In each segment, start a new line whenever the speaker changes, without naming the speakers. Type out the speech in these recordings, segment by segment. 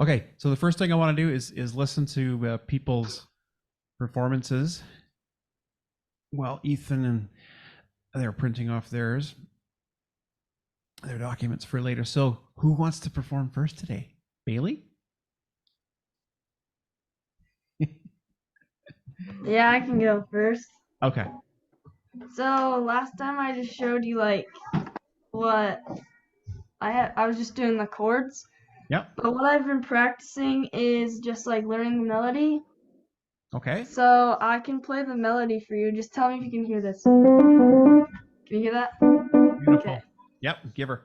Okay, so the first thing I want to do is listen to people's performances. Well, Ethan and they're printing off their documents for later. So, who wants to perform first today? Bailey?
Yeah, I can go first.
Okay.
So last time I just showed you like what I was just doing the chords.
Yep.
But what I've been practicing is just like learning the melody.
Okay.
So I can play the melody for you. Just tell me if you can hear this. Can you hear that?
Beautiful.
Okay.
Yep. Give her.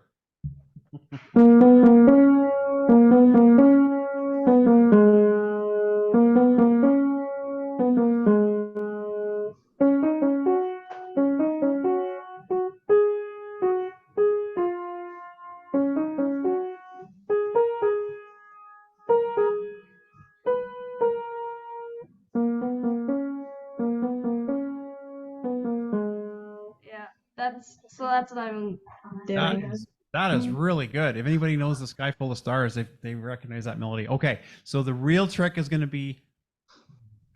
Yeah, that's what I'm
That
doing.
is that is really good. If anybody knows the Sky Full of Stars, they recognize that melody. Okay, so the real trick is going to be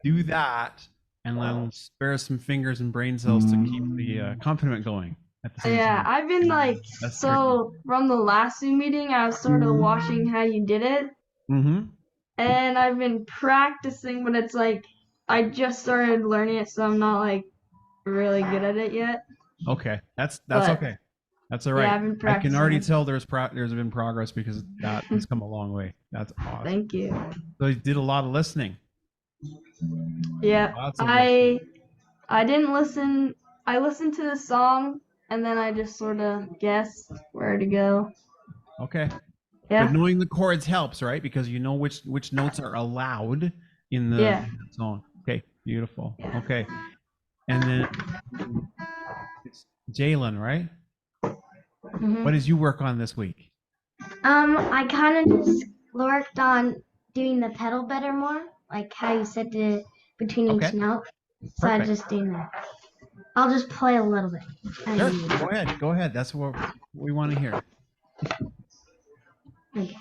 do that, and then spare some fingers and brain cells to keep the accompaniment going at the same
Yeah,
time.
I've been like
That's tricky.
from the last Zoom meeting, I was sort of watching how you did it,
Mm-hmm.
and I've been practicing, but it's like I just started learning it, so I'm not like really good at it yet.
Okay, that's
But
okay. That's all
yeah,
right.
I've been
I can already
practicing.
tell there's been progress because that has come a long way. That's awesome.
Thank you.
So you did a lot of listening.
Yeah,
Lots of listening.
I didn't listen. I listened to the song and then I just sort of guessed where to go.
Okay. But
Yeah,
knowing the chords helps, right? Because you know which notes are allowed in
yeah.
the song. Okay, beautiful. Okay, and then it's Jalen, right? What
Hmm.
did you work on this week?
I kind of just worked on doing the pedal better more, like how you said to between each
Okay,
note. So I
perfect.
just doing that. I'll just play a little bit.
Sure, go ahead, go ahead. That's what we want to hear.
Okay.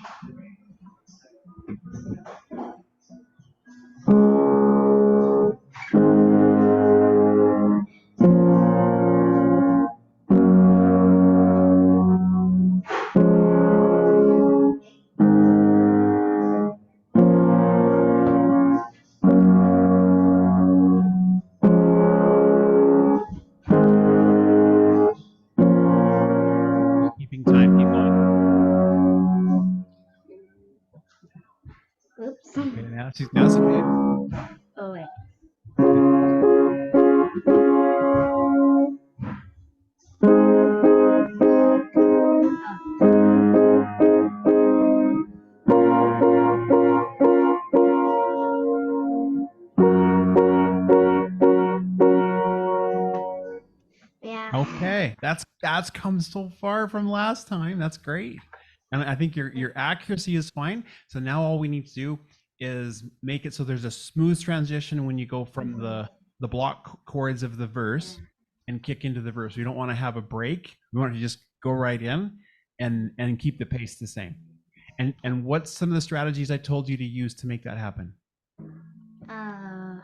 Keeping time, keep going.
Oops.
Okay, now it's okay.
Oh wait. Yeah.
Okay, that's come so far from last time. That's great, and I think your accuracy is fine. So now all we need to do is make it so there's a smooth transition when you go from the block chords of the verse and kick into the verse. We don't want to have a break. We want to just go right in and keep the pace the same. And what's some of the strategies I told you to use to make that happen?
Uh,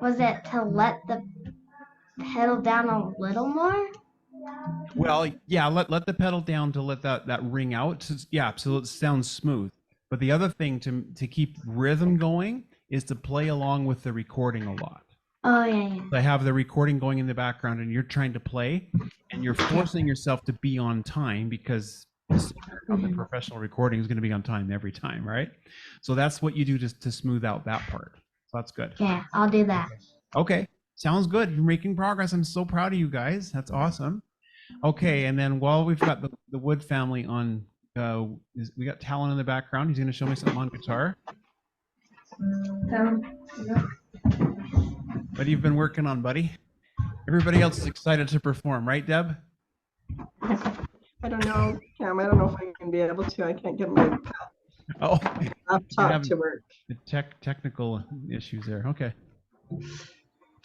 was it to let the pedal down a little more?
Well, yeah, let the pedal down to let that ring out. Yeah, so it sounds smooth. But the other thing to keep rhythm going is to play along with the recording a lot.
Oh yeah, yeah.
I have the recording going in the background, and you're trying to play, and you're
Okay.
forcing yourself to be on time because the singer of the
Mhm.
professional recording is going to be on time every time, right? So that's what you do to smooth out that part. So that's good.
Yeah, I'll do that.
Okay, sounds good. You're making progress. I'm so proud of you guys. That's awesome. Okay, and then while we've got the Wood family on, we got Talon in the background. He's going to show me something on guitar. What have you been working on, buddy? Everybody else is excited to perform, right, Deb?
I don't know, Cam. I don't know if I can be able to. I can't get my
Oh, you're
laptop
having
to work.
technical issues there. Okay.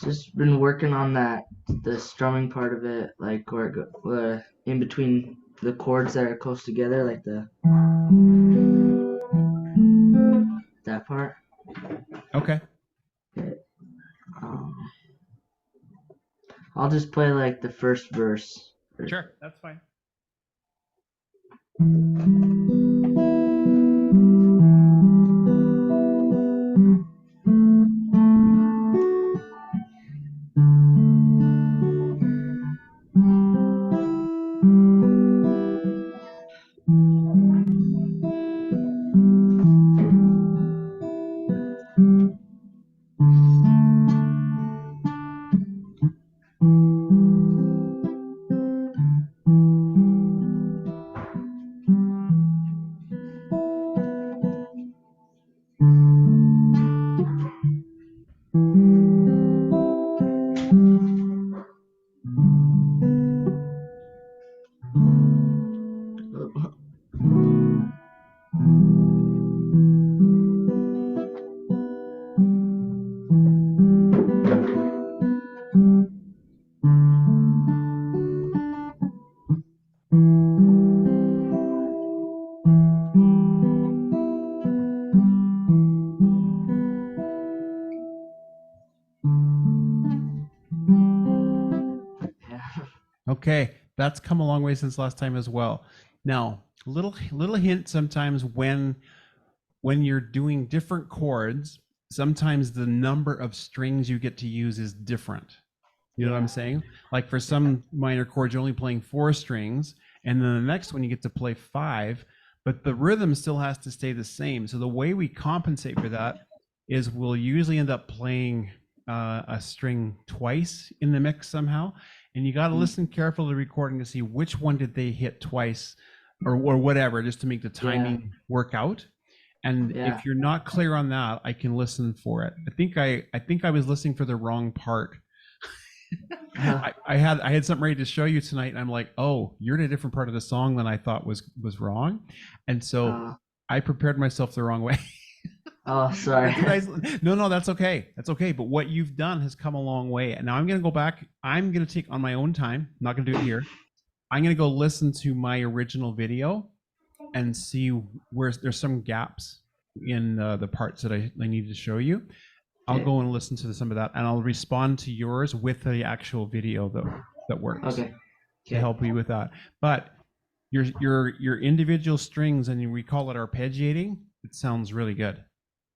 Just been working on the strumming part of it, like where in between the chords that are close together, like the that part.
Okay.
Um, I'll just play like the first verse.
Sure, that's fine.
Yeah.
Okay, that's come a long way since last time as well. Now, little hint sometimes when you're doing different chords, sometimes the number of strings you get to use is different. You know what I'm saying? Like for some minor chords, you're only playing 4 strings, and then the next one you get to play 5, but the rhythm still has to stay the same. So the way we compensate for that is we'll usually end up playing a string twice in the mix somehow, and you got to listen carefully to the recording to see which one did they hit twice, or whatever, just to make the timing work out. And if you're not clear on that, I can listen for it. I think I was listening for the wrong part. I had something ready to show you tonight, and I'm like, oh, you're in a different part of the song than I thought was wrong, and so I prepared myself the wrong way.
Oh, sorry.
No, that's okay. That's okay. But what you've done has come a long way. And now I'm going to go back. I'm going to take on my own time. I'm not going to do it here. I'm going to go listen to my original video and see where there's some gaps in the parts that I need to show you. I'll go and listen to some of that, and I'll respond to yours with the actual video that works to help you with that. But your individual strings, and we call it arpeggiating. It sounds really good.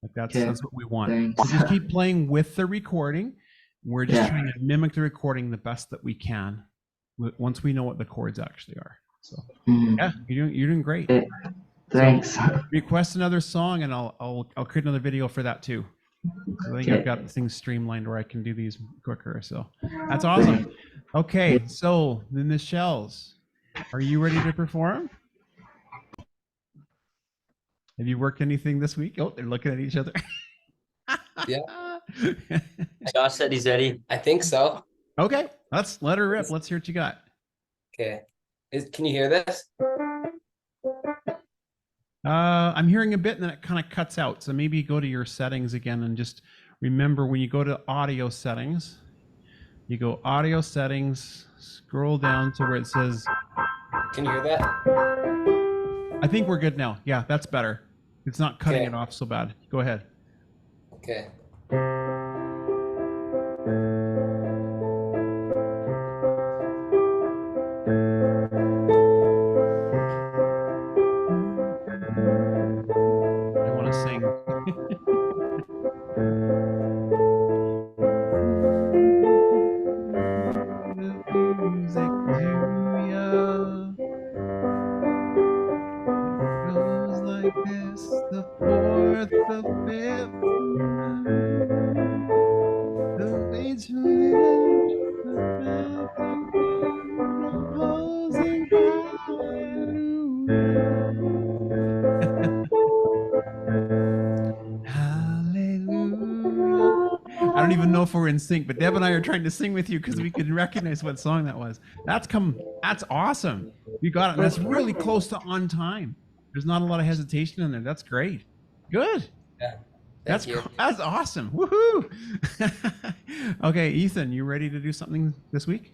Like that's what we want. So just keep playing with the recording. We're just trying to mimic the recording the best that we can once we know what the chords actually are. So yeah, you're doing great.
Thanks.
So, request another song, and I'll create another video for that too. So I think I've got things streamlined where I can do these quicker. So that's awesome. Okay, so the Michelles, are you ready to perform? Have you worked anything this week? Oh, they're looking at each other.
Yeah. Josh said he's ready. I think so.
Okay, let's let her rip. Let's hear what you got.
Okay. Can you hear this?
I'm hearing a bit, and then it kind of cuts out. So maybe go to your settings again, and just remember when you go to audio settings, you go audio settings, scroll down to where it says.
Can you hear that?
I think we're good now. Yeah, that's better. It's not cutting it off so bad. Go ahead.
Okay.
I want to sing. Music to ya. It goes like this: the 4th, the 5th, the way to live, the closing hallelujah. Hallelujah. I don't even know if we're in sync, but Deb and I are trying to sing with you because we can recognize what song that was. That's awesome. You got it. And that's really close to on time. There's not a lot of hesitation in there. That's great. Good.
Yeah.
That's awesome. Woohoo. Okay, Ethan, you ready to do something this week?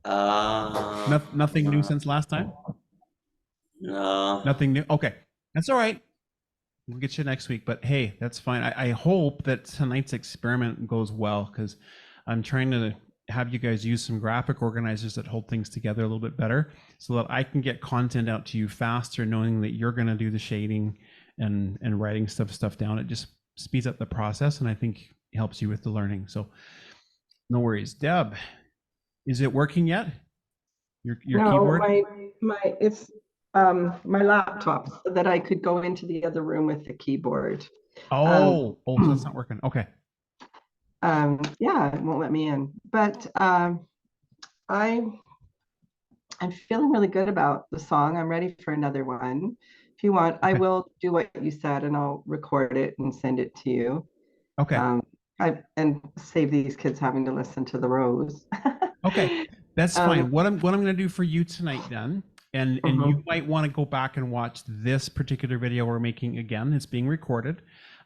Nothing new since last time?
No.
Nothing new. Okay. That's all right. We'll get you next week. But hey, that's fine. I hope that tonight's experiment goes well, because I'm trying to have you guys use some graphic organizers that hold things together a little bit better, so that I can get content out to you faster, knowing that you're going to do the shading and writing stuff down. It just speeds up the process, and I think helps you with the learning. So no worries. Deb, is it working yet? Your
No,
keyboard?
it's my laptop, so that I could go into the other room with the keyboard.
Oh, so that's not working. Okay.
Yeah, it won't let me in. But I'm feeling really good about the song. I'm ready for another one. If you want, I
Okay.
will do what you said, and I'll record it and send it to you.
Okay.
And save these kids having to listen to the Rose.
Okay, that's fine. What I'm going to do for you tonight, then, and you might want to go back and watch this particular video we're making again. It's being recorded.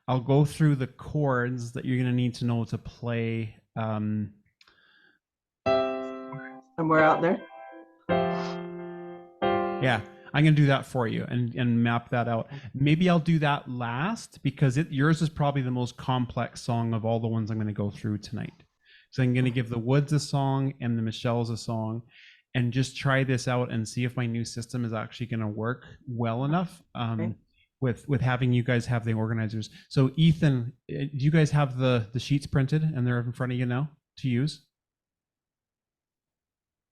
I'll go through the chords that you're going to need to know to play.
Somewhere out there.
Yeah, I'm going to do that for you and map that out. Maybe I'll do that last, because yours is probably the most complex song of all the ones I'm going to go through tonight. So I'm going to give the Woods a song and the Michelle's a song, and just try this out and see if my new system is actually going to work well enough with having you guys have the organizers. So Ethan, do you guys have the sheets printed and they're in front of you now to use?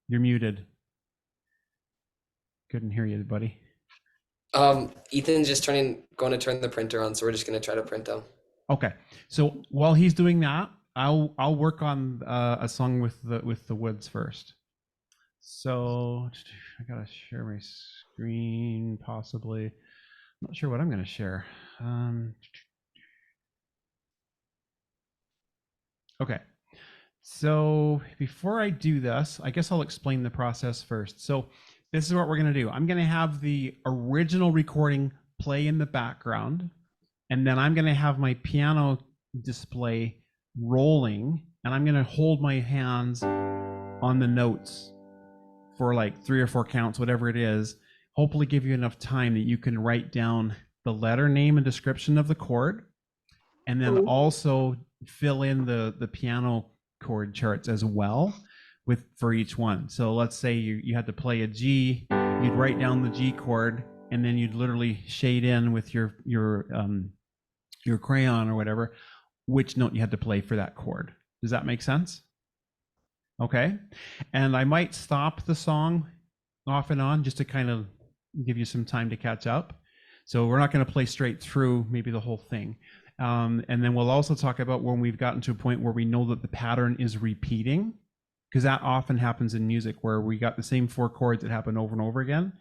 You're muted. Couldn't hear you, buddy.
Ethan's just going to turn the printer on, so we're just going to try to print them.
Okay. So while he's doing that, I'll work on a song with the Woods first. So I gotta share my screen, possibly. I'm not sure what I'm gonna share. Okay. So before I do this, I guess I'll explain the process first. So this is what we're gonna do. I'm gonna have the original recording play in the background, and then I'm gonna have my piano display rolling, and I'm gonna hold my hands on the notes for like 3 or 4 counts, whatever it is. Hopefully give you enough time that you can write down the letter name and description of the chord, and then also fill in the piano chord charts as well for each one. So let's say you had to play a G, you'd write down the G chord, and then you'd literally shade in with your crayon or whatever which note you had to play for that chord. Does that make sense? Okay. And I might stop the song off and on just to kind of give you some time to catch up. So we're not going to play straight through maybe the whole thing. And then we'll also talk about when we've gotten to a point where we know that the pattern is repeating, because that often happens in music where we got the same 4 chords that happen over and over again.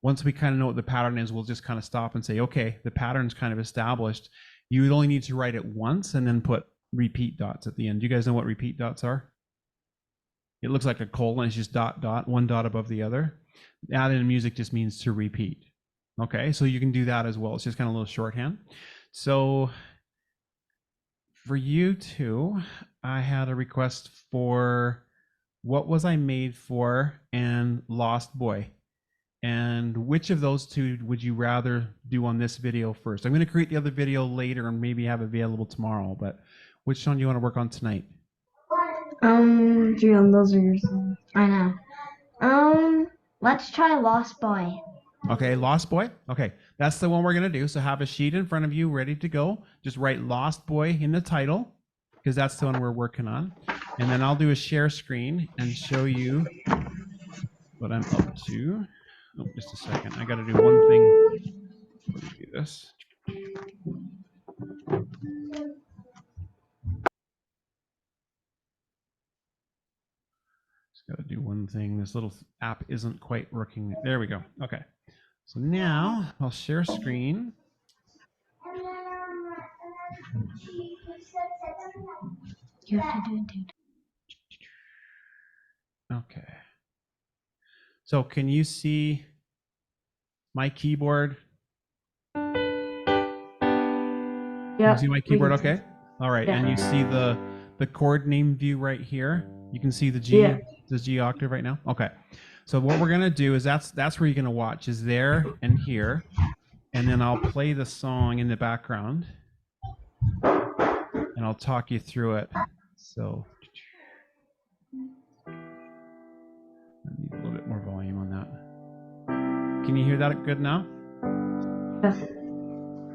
Once we kind of know what the pattern is, we'll just kind of stop and say, okay, the pattern's kind of established. You would only need to write it once and then put repeat dots at the end. Do you guys know what repeat dots are? It looks like a colon. It's just dot, dot, one dot above the other. That in music just means to repeat. Okay, so you can do that as well. It's just kind of a little shorthand. So for you two, I had a request for What Was I Made For and Lost Boy. And which of those two would you rather do on this video first? I'm going to create the other video later and maybe have it available tomorrow, but which one do you want to work on tonight?
Gian, those are your songs.
I know. Let's try Lost Boy.
Okay, Lost Boy. Okay, that's the one we're going to do. So have a sheet in front of you ready to go. Just write Lost Boy in the title, because that's the one we're working on. And then I'll do a share screen and show you what I'm up to. Oh, just a second. I got to do one thing. Let me do this. Just got to do one thing. This little app isn't quite working. There we go. Okay. So now I'll share screen.
You have to do it.
Okay. So can you see my keyboard?
Yeah.
You see my keyboard okay? All right. Yeah. And you see the chord name view right here? You can see the G octave right now? Okay. So what we're going to do is that's where you're going to watch is there and here. and then I'll play the song in the background, and I'll talk you through it. So I need a little bit more volume on that. Can you hear that good now?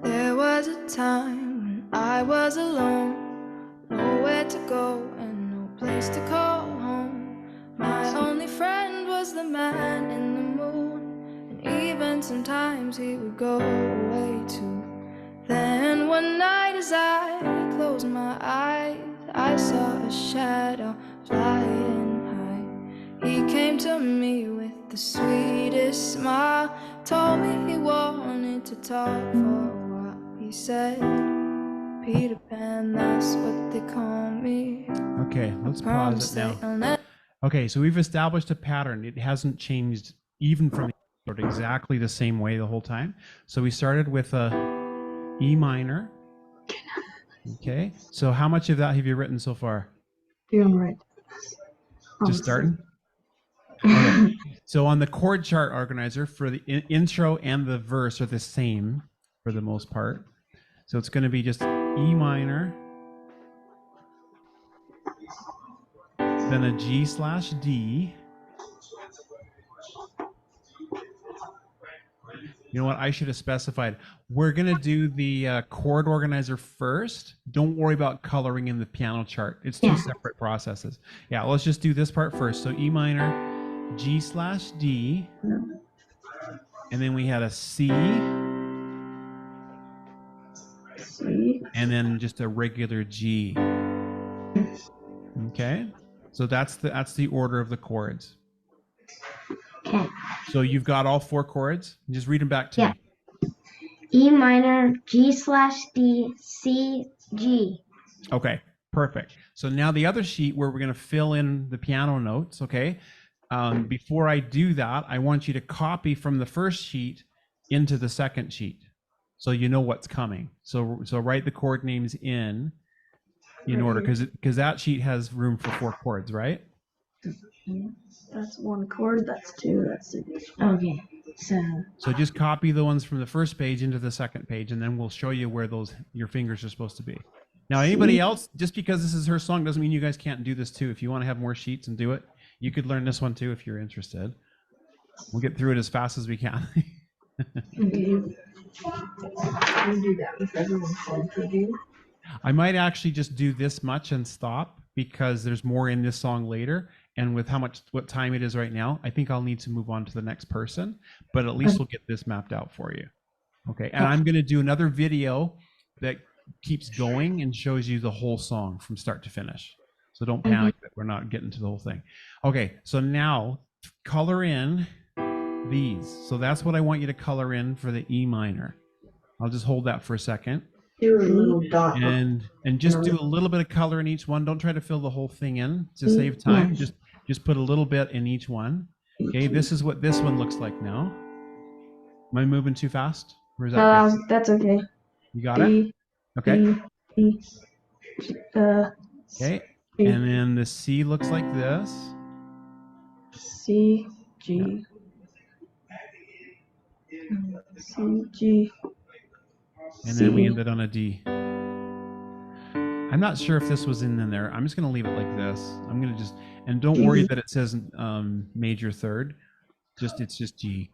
There was a time when I was alone, nowhere to go and no place to call home. My only friend was the man in the moon, and even sometimes he would go away too. Then one night as I closed my eyes, I saw a shadow flying high. He came to me with the sweetest smile, told me he wanted to talk for a while. He said, Peter Pan, that's what they call me.
Okay, let's pause it now. Okay, so we've established a pattern. It hasn't changed even from the sort of exactly the same way the whole time. So we started with a E minor. Okay, so how much of that have you written so far?
You're right.
Just starting? Okay. So on the chord chart organizer, for the intro and the verse are the same for the most part. So it's going to be just E minor, then a G/D. You know what? I should have specified. We're going to do the chord organizer first. Don't worry about coloring in the piano chart. It's two separate processes. Yeah, let's just do this part first. So E minor, G/D, and then we had a C, and then just a regular G. Okay, so that's the order of the chords.
Okay.
So you've got all four chords. Just read them back to me.
E minor, G/D, C, G.
Okay, perfect. So now the other sheet where we're going to fill in the piano notes, okay? Before I do that, I want you to copy from the first sheet into the second sheet so you know what's coming. So write the chord names in order, because that sheet has room for four chords, right?
That's one chord, that's two, that's three.
Okay,
So just copy the ones from the first page into the second page, and then we'll show you where your fingers are supposed to be. Now, anybody else, just because this is her song doesn't mean you guys can't do this too. If you want to have more sheets and do it, you could learn this one too if you're interested. We'll get through it as fast as we can. I might actually just do this much and stop because there's more in this song later. And with what time it is right now, I think I'll need to move on to the next person, but at least we'll get this mapped out for you. Okay, and I'm going to do another video that keeps going and shows you the whole song from start to finish. So don't panic that we're not getting to the whole thing. Okay, so now color in these. So that's what I want you to color in for the E minor. I'll just hold that for a second.
Do a little dot.
And just do a little bit of color in each one. Don't try to fill the whole thing in to save time. Just put a little bit in each one. Okay, this is what this one looks like now. Am I moving too fast? Or is that good?
That's okay.
You got it? Okay. Okay. And then the C looks like this.
C, G, C, G.
And then we ended on a D. I'm not sure if this was in there. I'm just going to leave it like this. I'm going to just, and don't worry that it says major third. It's just G.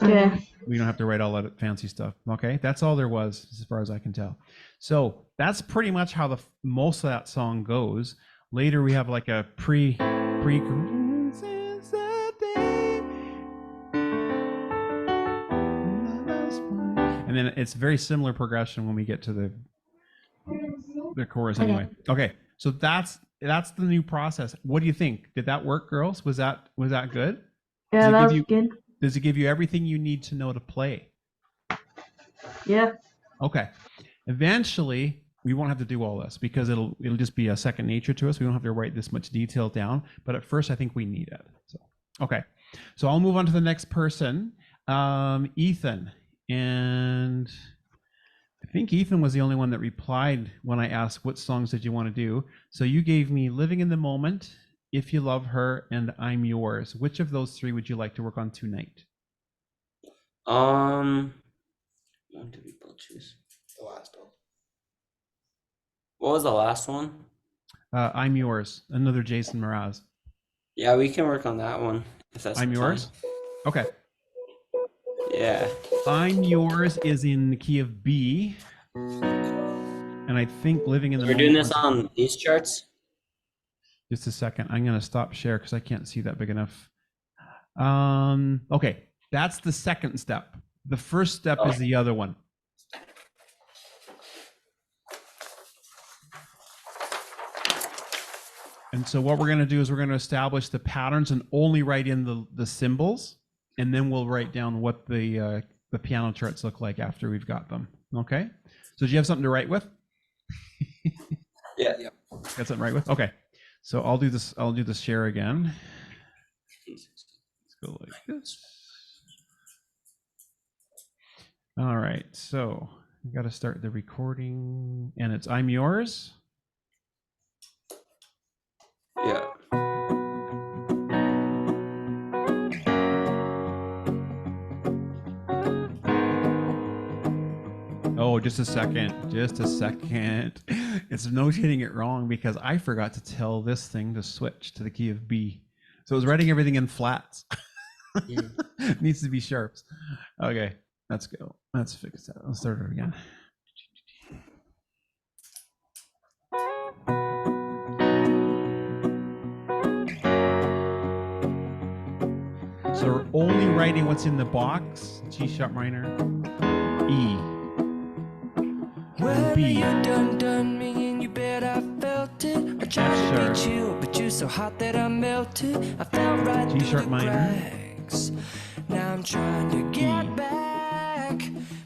Yeah.
We don't have to write all that fancy stuff. Okay, that's all there was as far as I can tell. So that's pretty much how most of that song goes. Later we have like a pre. And then it's very similar progression when we get to the chorus anyway. Okay, so that's the new process. What do you think? Did that work, girls? Was that good?
Yeah, that was good.
Does it give you everything you need to know to play?
Yeah.
Okay. Eventually, we won't have to do all this because it'll just be a second nature to us. We don't have to write this much detail down. But at first, I think we need it. So, okay. So I'll move on to the next person, Ethan. And I think Ethan was the only one that replied when I asked what songs did you want to do. So you gave me Living in the Moment, If You Love Her, and I'm Yours. Which of those three would you like to work on tonight?
One did we both choose?
The last one.
What was the last one?
I'm Yours, another Jason Mraz.
Yeah, we can work on that one if that's
I'm
fine.
Yours. Okay.
Yeah.
I'm Yours is in the key of B. And I think Living in the
We're doing
Moment
this
was-
on these charts.
Just a second. I'm going to stop share because I can't see that big enough. Okay. That's the second step. The first step is the other one. And so what we're going to do is we're going to establish the patterns and only write in the symbols, and then we'll write down what the piano charts look like after we've got them. Okay. So do you have something to write with?
Yeah.
Got something to write with? Okay. So I'll do this. I'll do the share again. Let's go like this. All right. So we got to start the recording, and it's I'm Yours.
Yeah.
Oh, just a second. Just a second. It's notating it wrong because I forgot to tell this thing to switch to the key of B. So it was writing everything in flats. Needs to be sharps. Okay, let's go. Let's fix that. Let's start it again. So we're only writing what's in the box. G sharp minor, E,
Well,
B.
you done me and you bet I felt it. I tried
F
to
sharp.
beat you, but you're so hot that I melted. I fell right
G
through
sharp
the
minor.
cracks. Now I'm trying to get
E.
back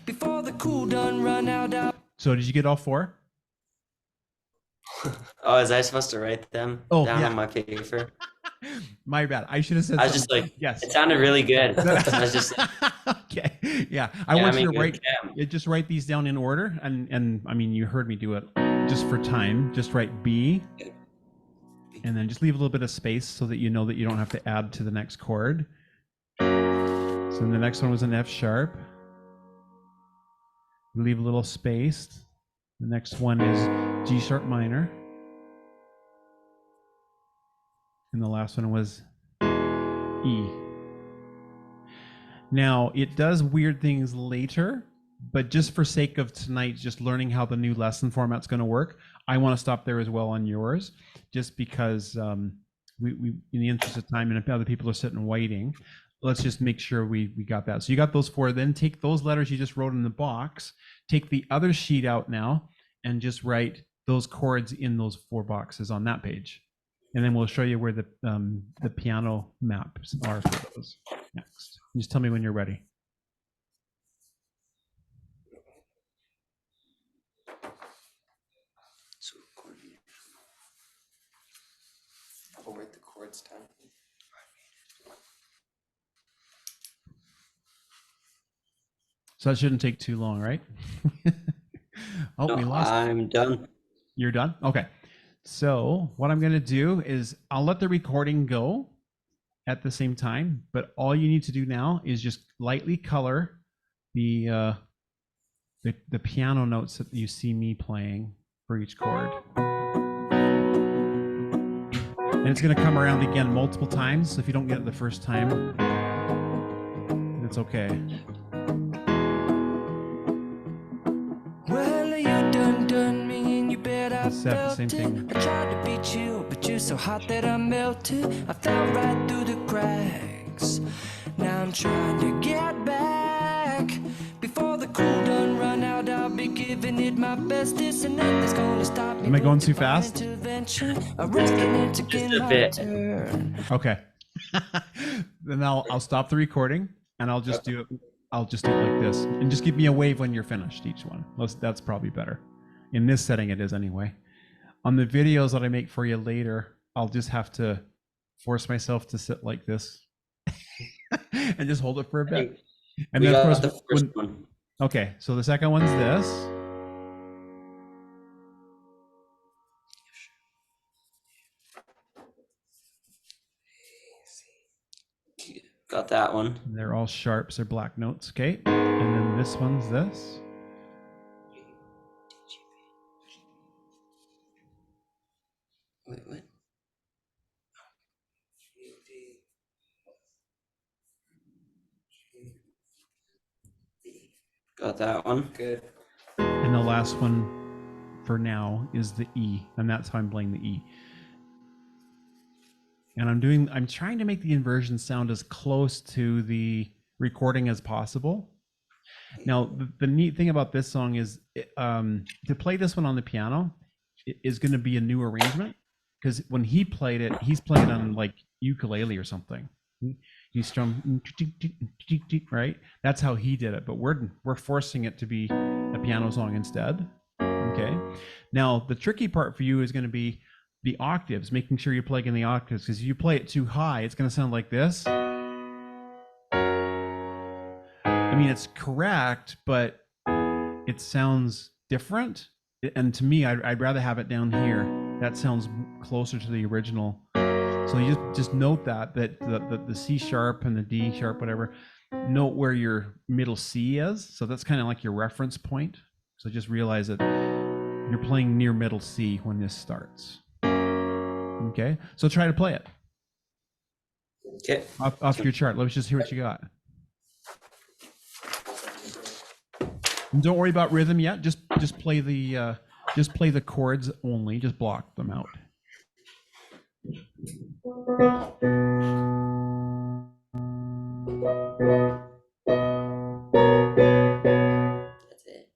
before the cool done run out.
So did you get all four?
Oh, is I supposed to write them down on my paper?
My bad. I should have said
I was just
something.
like,
yes.
It sounded really good. I was just like,
okay. Yeah. I want you to
jamming
write
your jam.
just write these down in order. And I mean you heard me do it just for time. Just write B. And then just leave a little bit of space so that you know that you don't have to add to the next chord. So the next one was an F sharp. Leave a little space. The next one is G sharp minor. And the last one was E. Now, it does weird things later, but just for sake of tonight, just learning how the new lesson format's going to work, I want to stop there as well on yours, just because we in the interest of time and if other people are sitting waiting, let's just make sure we got that. So you got those four, then take those letters you just wrote in the box, take the other sheet out now, and just write those chords in those four boxes on that page. And then we'll show you where the piano maps are for those next. Just tell me when you're ready.
I'll write the chords down.
So that shouldn't take too long, right? Oh,
no,
we lost.
I'm done.
You're done? Okay. So what I'm going to do is I'll let the recording go at the same time, but all you need to do now is just lightly color the piano notes that you see me playing for each chord. And it's going to come around again multiple times. So if you don't get it the first time, it's okay.
Well, you done me and you bet I
It's the
felt
same
it.
thing.
I tried to beat you, but you're so hot that I melted. I fell right through the cracks. Now I'm trying to get back before the cool done run out. I'll be giving it my best. This and nothing's gonna stop me.
Am I going too
Divine
fast?
intervention. Arresting it to
Just
get
a
my
bit.
turn.
Okay. Then I'll stop the recording and I'll just do it. I'll just do it like this, and just give me a wave when you're finished. Each one. That's probably better. In this setting, it is anyway. On the videos that I make for you later, I'll just have to force myself to sit like this and just hold it for a bit. And
We
then, of
got
course,
the first one.
okay. So the second one's this.
Got that one.
They're all sharps, they're black notes, okay? And then this one's this.
Wait, what?
Got that one.
Good.
And the last one for now is the E, and that's how I'm playing the E. And I'm trying to make the inversion sound as close to the recording as possible. Now, the neat thing about this song is to play this one on the piano is going to be a new arrangement, because when he played it, he's playing on like ukulele or something. He strummed, right? That's how he did it, but we're forcing it to be a piano song instead. Okay. Now, the tricky part for you is going to be the octaves, making sure you're playing in the octaves, because if you play it too high, it's going to sound like this. I mean, it's correct, but it sounds different. And to me, I'd rather have it down here. That sounds closer to the original. So you just note that the C sharp and the D sharp, whatever, note where your middle C is. So that's kind of like your reference point. So just realize that you're playing near middle C when this starts. Okay, so try to play it.
Okay.
Off your chart. Let's just hear what you got. And don't worry about rhythm yet. Just play the chords only. Just block them out.
That's it.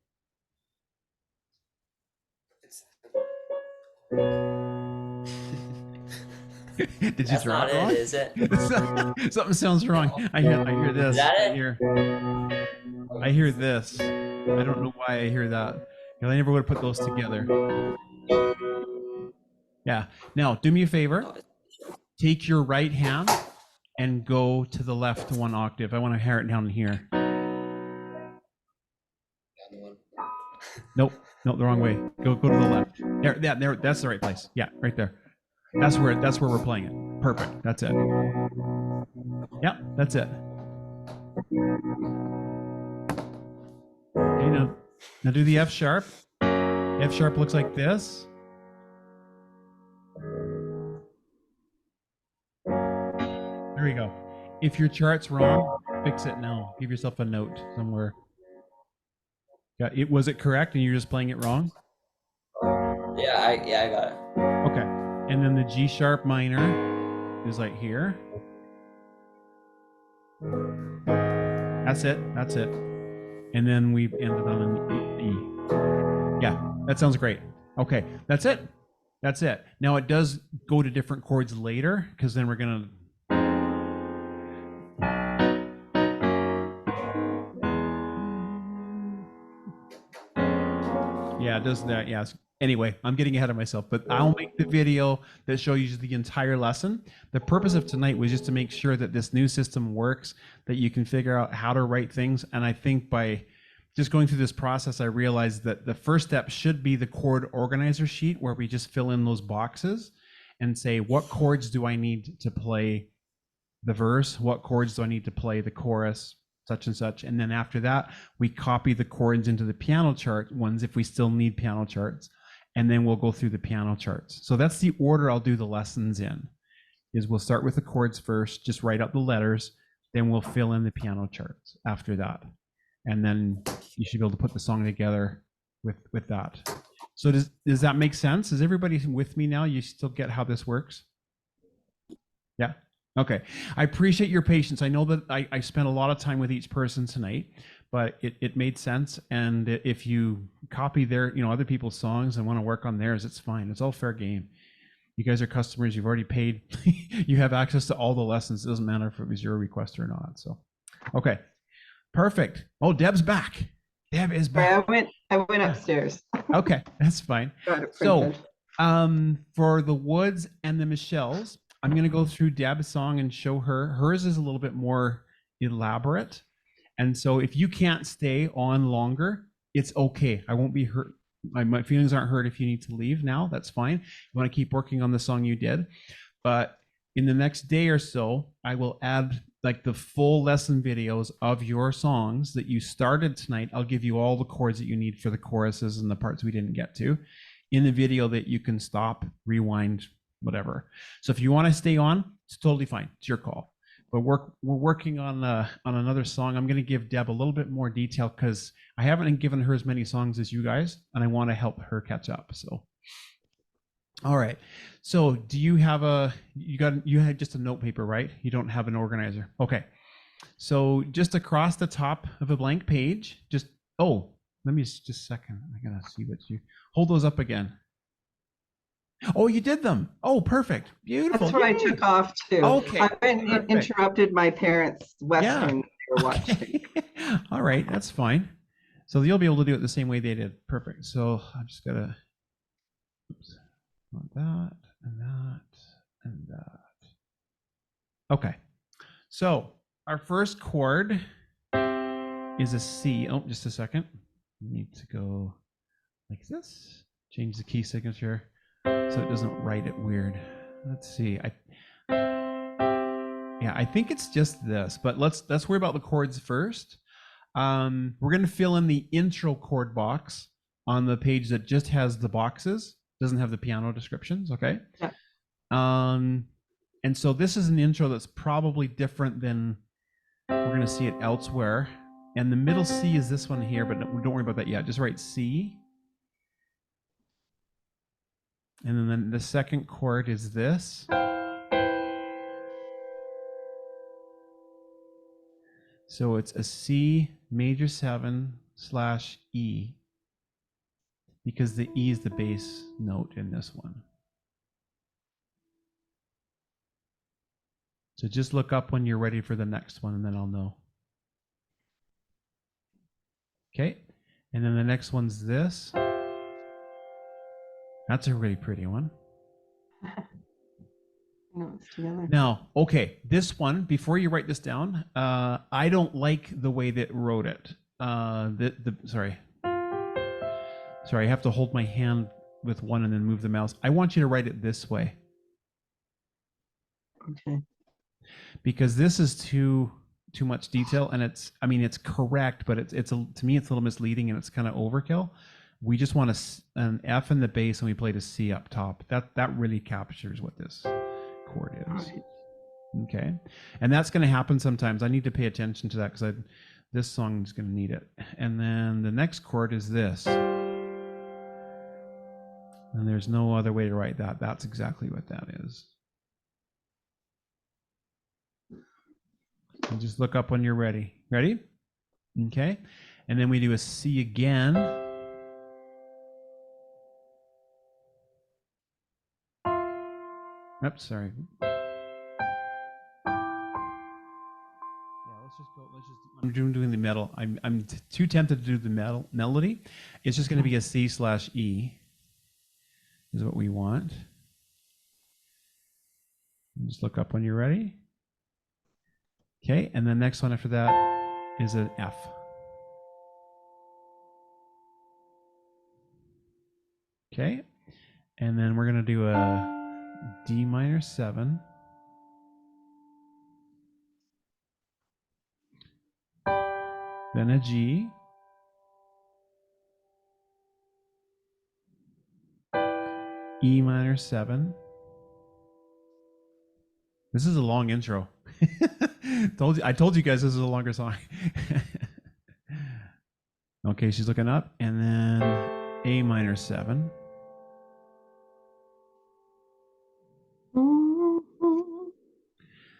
Did you
That's
draw
not
it
it,
wrong?
is it?
Something sounds wrong. I hear this.
Is that
it? I hear this. I don't know why I hear that. I never would have put those together. Yeah. Now, do me a favor. Take your right hand and go to the left 1 octave. I want to hear it down here. Nope. No, the wrong way. Go to the left. There. That's the right place. Yeah, right there. That's where we're playing it. Perfect. That's it. Yep, that's it. Okay, now do the F sharp. F sharp looks like this. There we go. If your chart's wrong, fix it now. Give yourself a note somewhere. Was it correct and you're just playing it wrong?
Yeah, I got it.
Okay. And then the G sharp minor is like here. That's it. And then we've ended on an E. Yeah, that sounds great. Okay, that's it. Now it does go to different chords later, because then we're gonna. Yeah, it does that. Yes. Anyway, I'm getting ahead of myself, but I'll make the video that shows you the entire lesson. The purpose of tonight was just to make sure that this new system works, that you can figure out how to write things. And I think by just going through this process, I realized that the first step should be the chord organizer sheet, where we just fill in those boxes and say, what chords do I need to play the verse? What chords do I need to play the chorus? Such and such. And then after that, we copy the chords into the piano chart ones if we still need piano charts. And then we'll go through the piano charts. So that's the order I'll do the lessons in, is we'll start with the chords first, just write out the letters, then we'll fill in the piano charts after that. And then you should be able to put the song together with that. So does that make sense? Is everybody with me now? You still get how this works? Yeah. Okay. I appreciate your patience. I know that I spent a lot of time with each person tonight, but it made sense. And if you copy their, other people's songs and want to work on theirs, it's fine. It's all fair game. You guys are customers. You've already paid. You have access to all the lessons. It doesn't matter if it was your request or not. So, okay. Perfect. Oh, Deb's back. Deb is back.
I went upstairs.
Okay, that's fine.
Got it
So,
printed.
for the Woods and the Michelles, I'm going to go through Deb's song and show her. Hers is a little bit more elaborate. And so if you can't stay on longer, it's okay. I won't be hurt. My feelings aren't hurt if you need to leave now. That's fine. You want to keep working on the song you did. But in the next day or so, I will add like the full lesson videos of your songs that you started tonight. I'll give you all the chords that you need for the choruses and the parts we didn't get to in the video that you can stop, rewind, whatever. So if you want to stay on, it's totally fine. It's your call. But we're working on another song. I'm going to give Deb a little bit more detail because I haven't given her as many songs as you guys, and I want to help her catch up. So, all right. So, do you have you had just a note paper, right? You don't have an organizer. Okay. So, just across the top of a blank page, let me just a second. I gotta see what you hold those up again. Oh, you did them. Oh, perfect. Beautiful.
That's what I
Yay.
took off too.
Okay.
I went and interrupted my parents' Western they were watching.
Okay. All right, that's fine. So you'll be able to do it the same way they did. Perfect. So I'm just gonna, oops, want that and that and that. Okay. So our first chord is a C. Oh, just a second. We need to go like this. Change the key signature so it doesn't write it weird. Let's see. I think it's just this, but let's worry about the chords first. We're going to fill in the intro chord box on the page that just has the boxes, doesn't have the piano descriptions, okay?
Yeah.
And so this is an intro that's probably different than we're going to see it elsewhere. And the middle C is this one here, but don't worry about that yet. Just write C. And then the second chord is this. So it's a C major 7 / E, because the E is the bass note in this one. So just look up when you're ready for the next one, and then I'll know. Okay, and then the next one's this. That's a really pretty one.
No, it's together.
Now, okay, this one, before you write this down, I don't like the way that it wrote it. Sorry, I have to hold my hand with one and then move the mouse. I want you to write it this way.
Okay.
Because this is too much detail, and it's correct, but to me it's a little misleading and it's kind of overkill. We just want an F in the bass and we played a C up top. That really captures what this chord is.
Right.
Okay, and that's going to happen sometimes. I need to pay attention to that because this song is going to need it. And then the next chord is this, and there's no other way to write that. That's exactly what that is. And just look up when you're ready. Ready? Okay, and then we do a C again. Oops, sorry. I'm doing the metal. I'm too tempted to do the melody. It's just going to be a C / E is what we want. Just look up when you're ready. Okay, and the next one after that is an F. Okay, and then we're going to do a D minor 7. Then a G. E minor 7. This is a long intro. I told you guys this is a longer song. Okay, she's looking up, and then A minor 7.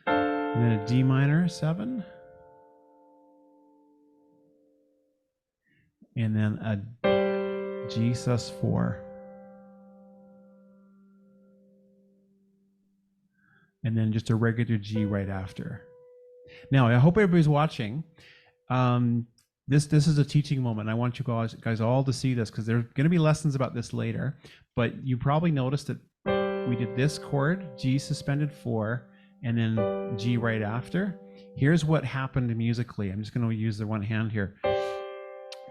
And then a D minor 7. And then a G sus4. And then just a regular G right after. Now, I hope everybody's watching. This is a teaching moment. I want you guys all to see this because there's going to be lessons about this later. But you probably noticed that we did this chord, G suspended 4, and then G right after. Here's what happened musically. I'm just going to use the one hand here.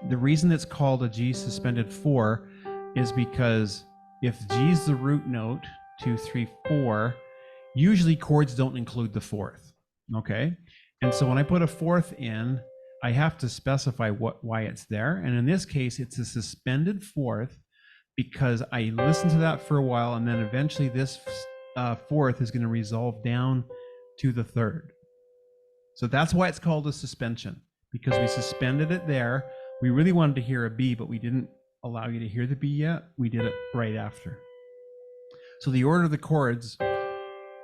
The reason it's called a G suspended 4 is because if G is the root note, 2, 3, 4, usually chords don't include the fourth. Okay, And so when I put a fourth in, I have to specify why it's there. And in this case, it's a suspended fourth because I listened to that for a while, and then eventually this fourth is going to resolve down to the third. So that's why it's called a suspension, because we suspended it there. We really wanted to hear a B, but we didn't allow you to hear the B yet. We did it right after. So the order of the chords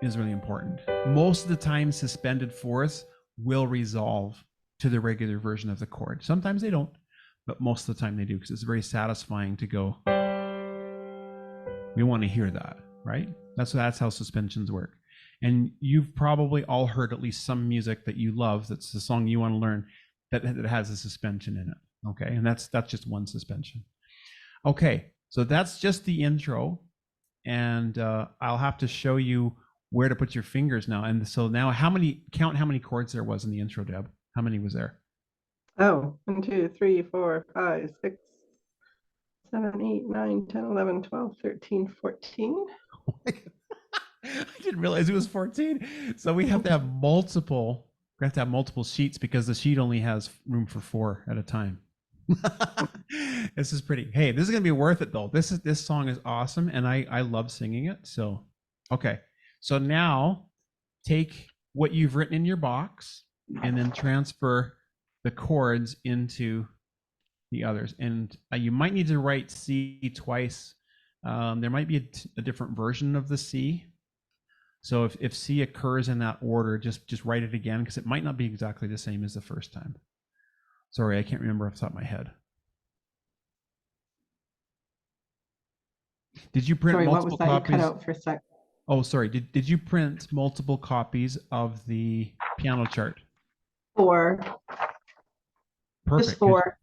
is really important. Most of the time, suspended fourths will resolve to the regular version of the chord. Sometimes they don't, but most of the time they do, because it's very satisfying to go, we want to hear that, right? That's how suspensions work. And you've probably all heard at least some music that you love, that's the song you want to learn, that has a suspension in it. Okay, and that's just one suspension. Okay, so that's just the intro, and I'll have to show you where to put your fingers now. And so now, count how many chords there was in the intro, Deb. How many was there?
Oh, 1, 2, 3, 4, 5, 6, 7, 8, 9, 10, 11, 12, 13, 14.
I didn't realize it was 14. So we have to have multiple. We have to have multiple sheets because the sheet only has room for 4 at a time. This is pretty. Hey, this is gonna be worth it though. This song is awesome, and I love singing it. So, okay. So now take what you've written in your box and then transfer the chords into the others. And you might need to write C twice. There might be a different version of the C. So if C occurs in that order, just write it again, because it might not be exactly the same as the first time. Sorry, I can't remember off the top of my head. Did you print
Sorry, what
multiple
was that?
copies?
You cut out for a sec.
Oh, sorry. Did you print multiple copies of the piano chart?
4.
Perfect.
Just 4.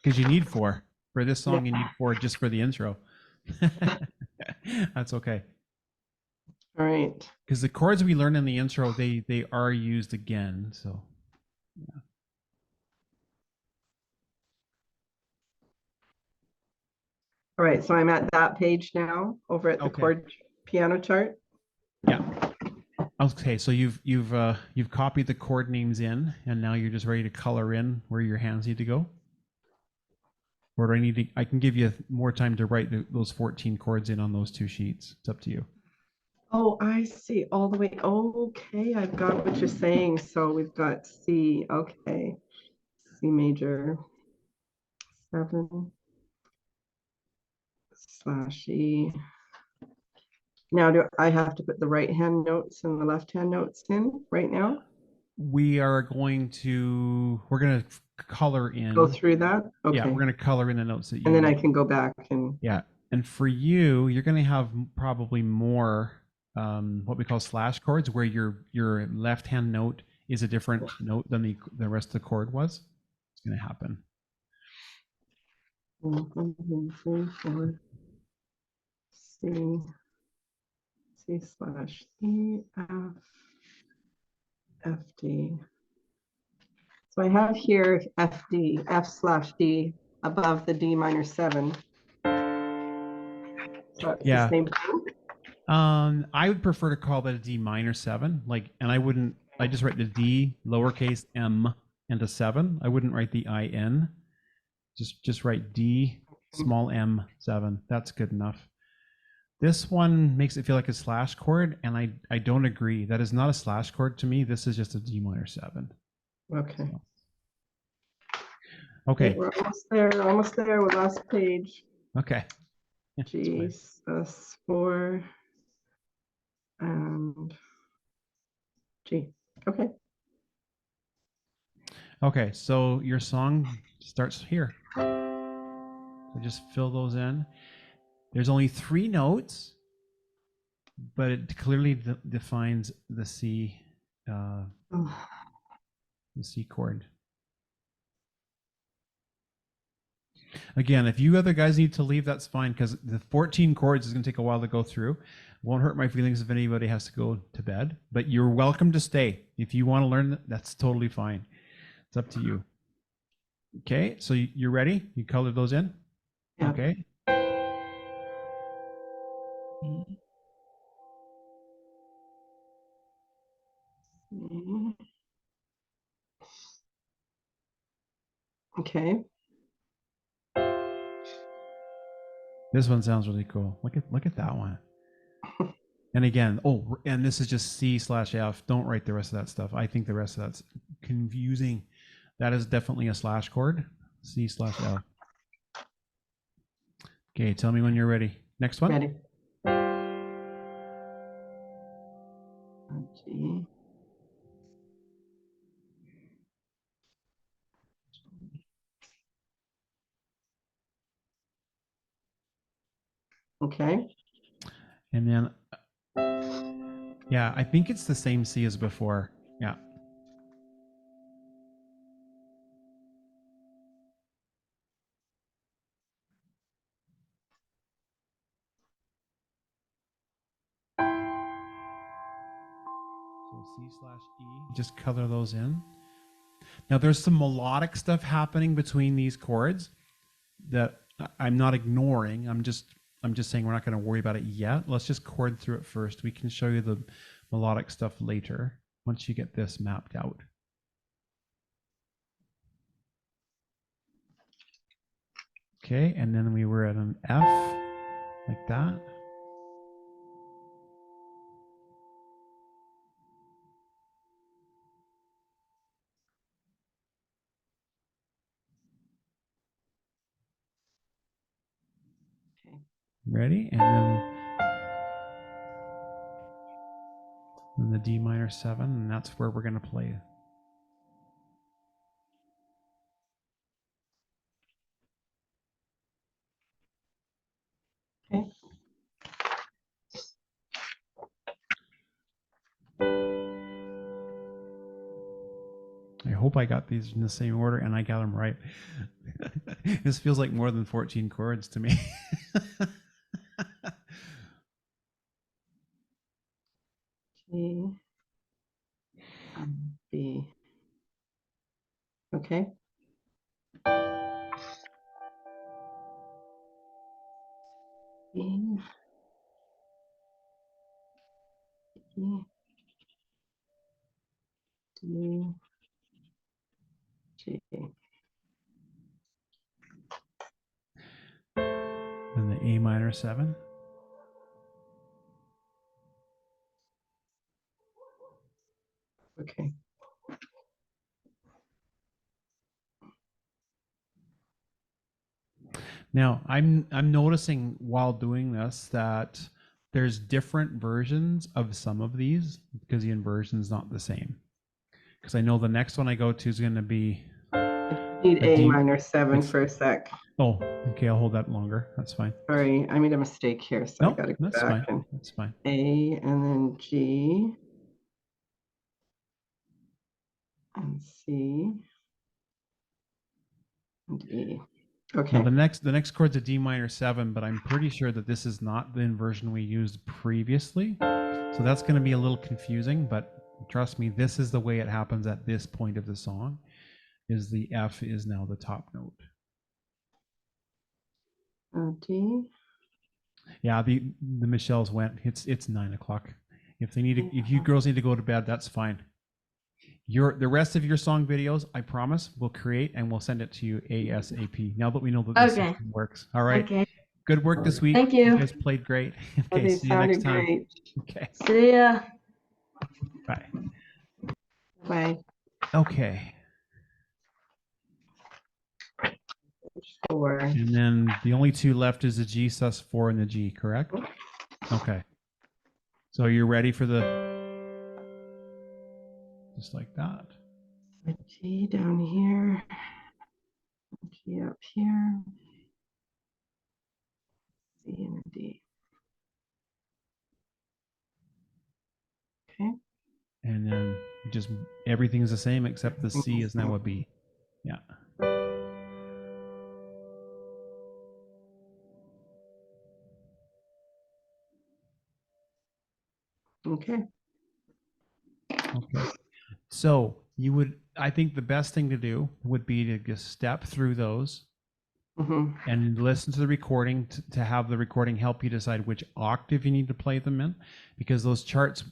Because you need 4 for this song.
Yeah.
You need 4 just for the intro. That's okay.
All right.
Because the chords we learned in the intro, they are used again. So, yeah.
All right, so I'm at that page now, over at the
Okay.
chord piano chart.
Yeah. Okay, so you've copied the chord names in, and now you're just ready to color in where your hands need to go. Or do I need to? I can give you more time to write those 14 chords in on those 2 sheets. It's up to you.
Oh, I see, all the way. Okay, I've got what you're saying. So we've got C. Okay, C major, 7 / E. Now, do I have to put the right hand notes and the left hand notes in right now?
We're going to color in.
Go through that? Okay.
Yeah, we're going to color in the notes that you.
And then I can go back and.
Yeah, and for you, you're going to have probably more what we call slash chords, where your left hand note is a different note than the rest of the chord was. It's going to happen.
1, 2, 3, 4. C. C/E, F, D. So I have here FD, F/D above the D minor 7. So it's
Yeah.
the same thing.
I would prefer to call that a D minor 7, and I just write the D lowercase m and a 7. I wouldn't write the IN. Just write D small m 7. That's good enough. This one makes it feel like a slash chord, and I don't agree. That is not a slash chord to me. This is just a D minor 7.
Okay.
So. Okay.
We're almost there with last page.
Okay.
G, sus4, and G. Okay.
Okay, so your song starts here. So just fill those in. There's only 3 notes, but it clearly defines the C, the C chord. Again, if you other guys need to leave, that's fine, because the 14 chords is going to take a while to go through. Won't hurt my feelings if anybody has to go to bed, but you're welcome to stay. If you want to learn, that's totally fine. It's up to you. Okay, so you're ready? You colored those in?
Yeah.
Okay.
Okay.
This one sounds really cool. Look at that one. And again, oh, and this is just C/F. Don't write the rest of that stuff. I think the rest of that's confusing. That is definitely a slash chord. C/F. Okay, tell me when you're ready. Next one.
Ready. G. Okay.
And then, yeah, I think it's the same C as before. Yeah. So C/E, just color those in. Now there's some melodic stuff happening between these chords that I'm not ignoring. I'm just saying we're not going to worry about it yet. Let's just chord through it first. We can show you the melodic stuff later once you get this mapped out. Okay, and then we were at an F like that. Ready? And then the D minor 7, and that's where we're going to play.
Okay.
I hope I got these in the same order and I got them right. This feels like more than 14 chords to me.
G. B. Okay. E. E. D. G.
And the A minor 7.
Okay.
Now, I'm noticing while doing this that there's different versions of some of these because the inversion is not the same. Because I know the next one I go to is going to be
Need A
D
minor 7 for a sec.
Oh, okay, I'll hold that longer. That's fine.
Sorry, I made a mistake here, so I
No,
got to go
that's
back.
fine.
And
That's fine.
A and then G and C and E. Okay.
Now the next chord's a D minor 7, but I'm pretty sure that this is not the inversion we used previously. So that's going to be a little confusing, but trust me, this is the way it happens at this point of the song. Is the F is now the top note.
D.
Yeah, the Michelle's went. It's 9 o'clock. If they need to, if you girls need to go to bed, that's fine. The rest of your song videos, I promise, we'll create and we'll send it to you ASAP. Now that we know that this
Okay.
system works. All right.
Okay.
Good work this week.
Thank you.
You guys played great. Okay,
They
see you next
sounded
time.
great.
Okay,
See ya.
bye.
Bye.
Okay,
4.
and then the only two left is the G sus4 and the G, correct? Okay. So you're ready for just like that.
A G down here. A G up here. C and a D. Okay.
And then just everything's the same except the C is now a B. Yeah.
Okay.
Okay. So I think the best thing to do would be to just step through those and listen to the recording to have the recording help you decide which octave you need to play them in, because those charts,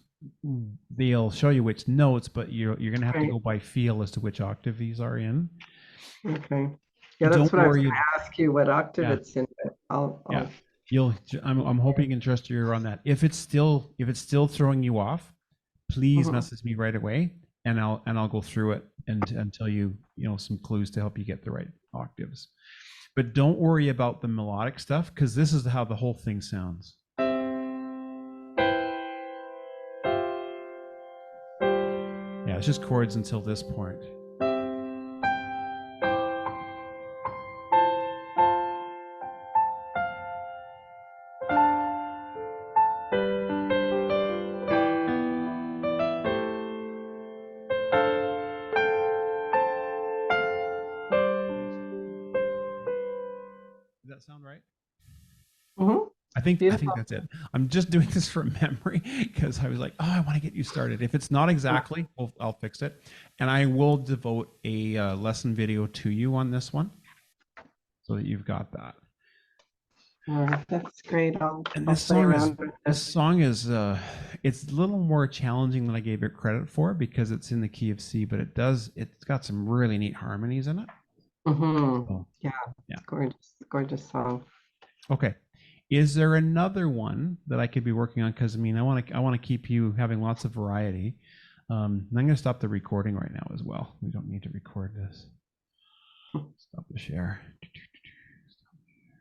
they'll show you which notes, but you're going to have to go by feel as to which octave these are in.
Okay. Yeah,
Don't
that's what I was
worry
going to ask you, what octave
Yeah.
it's in, but
Yeah. I'm hoping and trust you're on that. If it's still throwing you off, please
Mhm.
message me right away, and I'll go through it and tell you some clues to help you get the right octaves. But don't worry about the melodic stuff, because this is how the whole thing sounds. Yeah, it's just chords until this point. Does that sound right?
Mhm.
I think
Beautiful.
that's it. I'm just doing this from memory because I was like, oh, I want to get you started. If it's not exactly, I'll fix it, and I will devote a lesson video to you on this one, so that you've got that.
That's great. I'll
And
play
this song is
around with
this song is it's a little more challenging than I gave it credit for, because it's in the key of C, but it's got some really neat harmonies in it.
Mhm. Yeah,
Yeah.
gorgeous song.
Okay. Is there another one that I could be working on? Because I want to keep you having lots of variety. I'm going to stop the recording right now as well. We don't need to record this. Stop the share.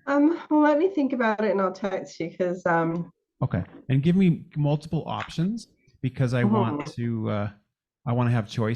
Well, let me think about it and I'll text you because
Okay, and give me multiple options, because I want to have choice.